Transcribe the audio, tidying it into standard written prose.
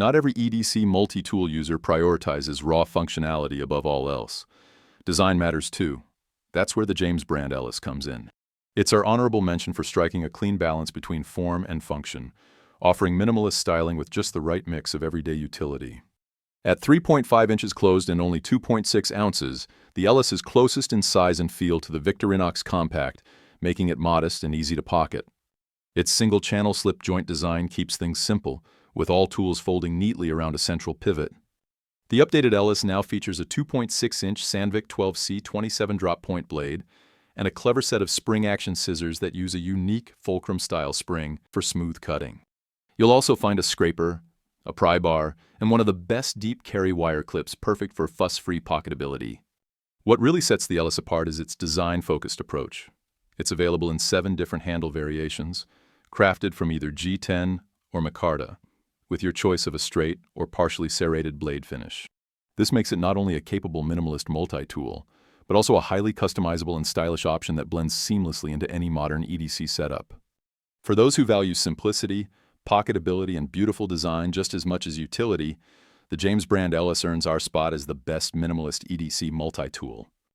Not every EDC multi-tool user prioritizes raw functionality above all else. Design matters too. That's where the James brand Ellis comes in. It's our honorable mention for striking a clean balance between form and function, offering minimalist styling with just the right mix of everyday utility. At 3.5 inches closed and only 2.6 ounces, the Ellis is closest in size and feel to the Victorinox Compact, making it modest and easy to pocket. Its single-channel slip-joint design keeps things simple, with all tools folding neatly around a central pivot. The updated Ellis now features a 2.6-inch Sandvik 12C 27-drop point blade and a clever set of spring-action scissors that use a unique fulcrum-style spring for smooth cutting. You'll also find a scraper, a pry bar, and one of the best deep carry wire clips perfect for fuss-free pocketability. What really sets the Ellis apart is its design-focused approach. It's available in 7 different handle variations, crafted from either G10 or micarta, with your choice of a straight or partially serrated blade finish. This makes it not only a capable minimalist multi-tool, but also a highly customizable and stylish option that blends seamlessly into any modern EDC setup. For those who value simplicity, pocketability, and beautiful design just as much as utility, the James brand Ellis earns our spot as the best minimalist EDC multi-tool.